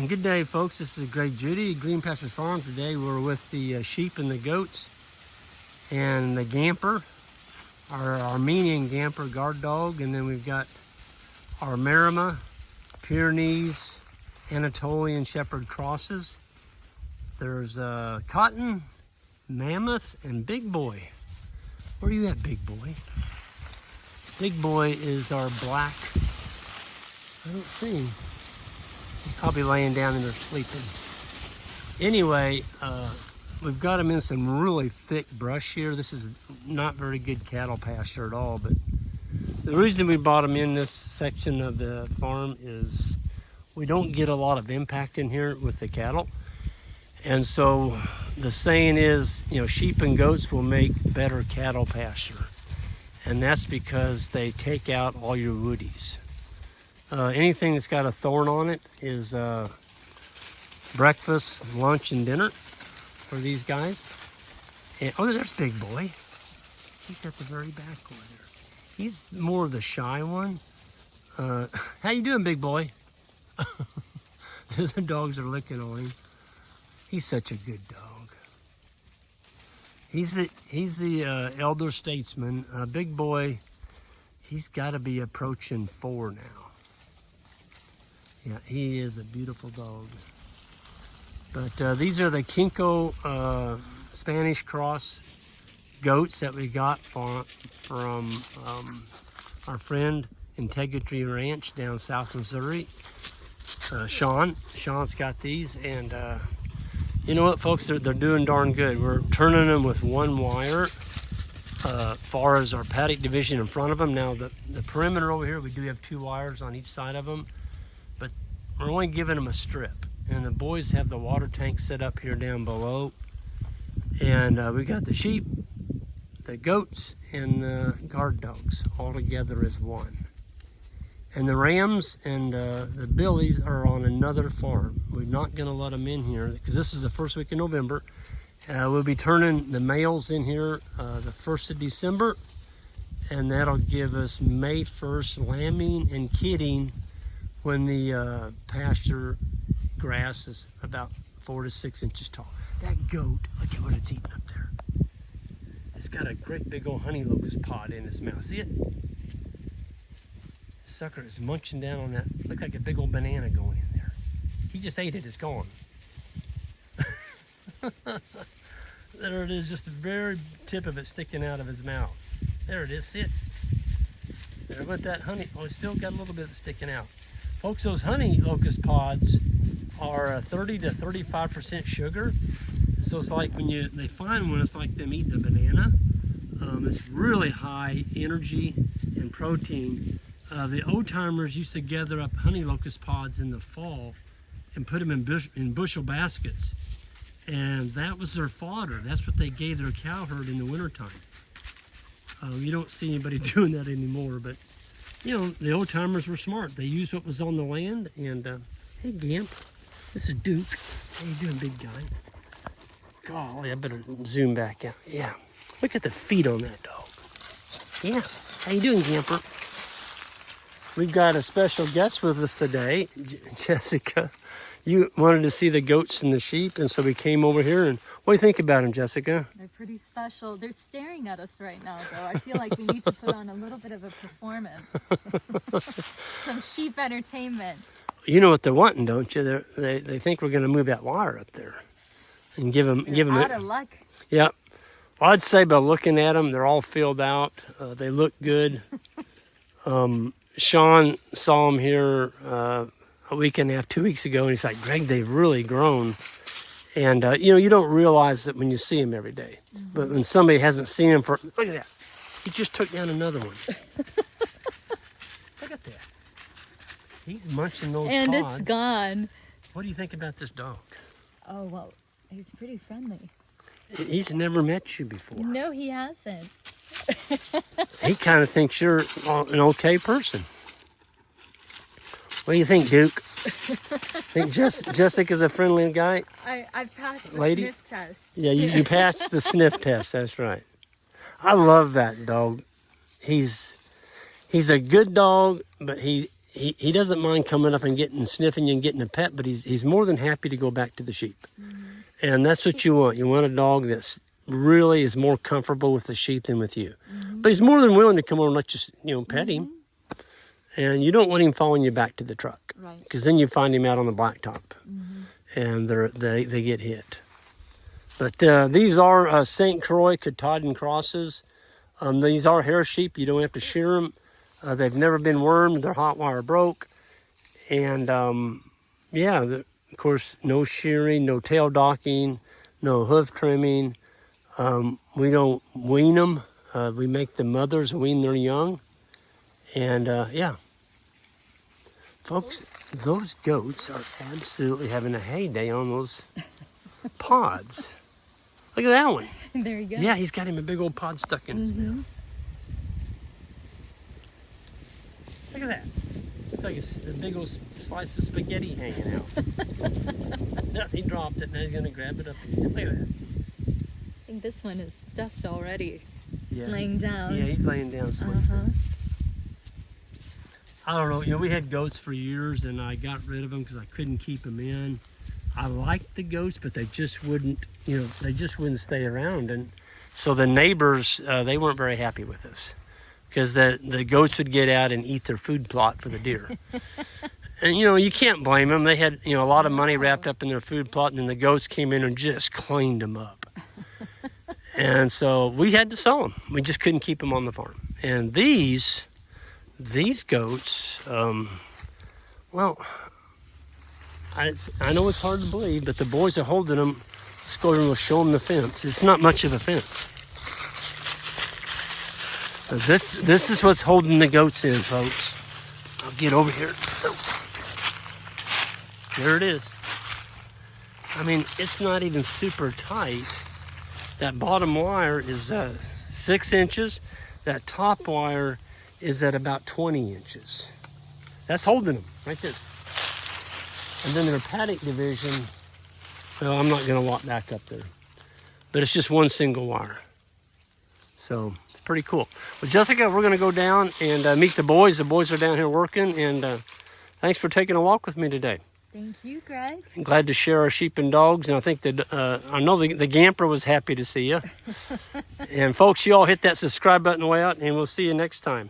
Good day, folks. This is Greg Judy at Green Pastures Farm. Today we're with the sheep and the goats and the Gamper, our Armenian Gamper guard dog, and then we've got our Marima, Pyrenees, Anatolian Shepherd crosses. There's Cotton, Mammoth, and Big Boy. Where are you at, Big Boy? Big Boy is our black. I don't see him. He's probably laying down and they're sleeping. Anyway, we've got him in some really thick brush here. This is not very good cattle pasture at all, but the reason we brought him in this section of the farm is we don't get a lot of impact in here with the cattle. And so the saying is, you know, sheep and goats will make better cattle pasture. And that's because they take out all your woodies. Anything that's got a thorn on it is breakfast, lunch, and dinner for these guys. And, oh, there's Big Boy. He's at the very back over there. He's more of the shy one. How you doing, Big Boy? The dogs are licking on him. He's such a good dog. He's the elder statesman. Big Boy, he's got to be approaching 4 now. Yeah, he is a beautiful dog. But these are the Kinko Spanish cross goats that we got from our friend Integrity Ranch down South Missouri. Sean's got these, and you know what, folks, they're doing darn good. We're turning them with 1 wire far as our paddock division in front of them. Now the perimeter over here, we do have 2 wires on each side of them, but we're only giving them a strip. And the boys have the water tank set up here down below. And we got the sheep, the goats, and the guard dogs all together as one. And the rams and the billies are on another farm. We're not gonna let them in here because this is the first week in November. We'll be turning the males in here the 1st of December, and that'll give us May 1st lambing and kidding when the pasture grass is about 4 to 6 inches tall. That goat, look at what it's eating up there. It's got a great big old honey locust pod in its mouth. See it? Sucker is munching down on that. Look like a big old banana going in there. He just ate it. It's gone. There it is, just the very tip of it sticking out of his mouth. There it is. See it? There went that honey. Oh, it's still got a little bit sticking out. Folks, those honey locust pods are 30 to 35% sugar. So it's like when they find one, it's like them eating a banana. It's really high energy and protein. The old-timers used to gather up honey locust pods in the fall and put them in bushel baskets. And that was their fodder. That's what they gave their cow herd in the wintertime. You don't see anybody doing that anymore, but you know, the old-timers were smart. They used what was on the land. And hey, Gamp, this is Duke. How you doing, big guy? Golly, I better zoom back out. Yeah, look at the feet on that dog. Yeah, how you doing, Gamper? We've got a special guest with us today, Jessica. You wanted to see the goats and the sheep, and so we came over here. And what do you think about them, Jessica? They're pretty special. They're staring at us right now, though. I feel like we need to put on a little bit of a performance. Some sheep entertainment. You know what they're wanting, don't you? They think we're going to move that wire up there and give them out of luck. Yeah. Well, I'd say by looking at them, they're all filled out. They look good. Sean saw them here a week and a half, 2 weeks ago, and he's like, Greg, they've really grown. And you know, you don't realize that when you see them every day. Mm-hmm. But when somebody hasn't seen them for, look at that. He just took down another one. Look at that. He's munching those and pods. It's gone. What do you think about this dog? Oh, well, he's pretty friendly. He's never met you before. No, he hasn't. He kind of thinks you're an okay person. What do you think, Duke? Think Jessica's a friendly guy? I've passed the lady? sniff test. Yeah, you passed the sniff test. That's right. I love that dog. He's a good dog, but he he doesn't mind coming up and sniffing you and getting a pet, but he's more than happy to go back to the sheep. And that's what you want. You want a dog that's really is more comfortable with the sheep than with you. But he's more than willing to come over and let you, pet him. And you don't want him following you back to the truck. Right. Because then you find him out on the blacktop. And they get hit. But these are St. Croix Katahdin crosses. These are hair sheep. You don't have to shear them. They've never been wormed. They're hot wire broke. And of course, no shearing, no tail docking, no hoof trimming. We don't wean them. We make the mothers wean their young. And folks, those goats are absolutely having a heyday on those pods. Look at that one. There you go. Yeah, he's got him a big old pod stuck in his mouth. Look at that. It's like a big old slice of spaghetti hanging out. No, he dropped it. Now he's going to grab it up again. Look at that. I think this one is stuffed already. He's laying down. Yeah, he's laying down. I don't know. We had goats for years, and I got rid of them because I couldn't keep them in. I liked the goats, but they just wouldn't, they just wouldn't stay around. And so the neighbors, they weren't very happy with us because the goats would get out and eat their food plot for the deer. And, you can't blame them. They had, a lot of money wrapped up in their food plot, and then the goats came in and just cleaned them up. And so we had to sell them. We just couldn't keep them on the farm. And these goats, well, I know it's hard to believe, but the boys are holding them. Let's go over and we'll show them the fence. It's not much of a fence. But this is what's holding the goats in, folks. I'll get over here. There it is. I mean, it's not even super tight. That bottom wire is 6 inches. That top wire is at about 20 inches. That's holding them right there. And then their paddock division, well, I'm not going to walk back up there. But it's just one single wire. So, it's pretty cool. Well, Jessica, we're going to go down and meet the boys. The boys are down here working. And thanks for taking a walk with me today. Thank you, Greg. I'm glad to share our sheep and dogs. And I think that I know the Gamper was happy to see you. And folks, you all hit that subscribe button way out, and we'll see you next time.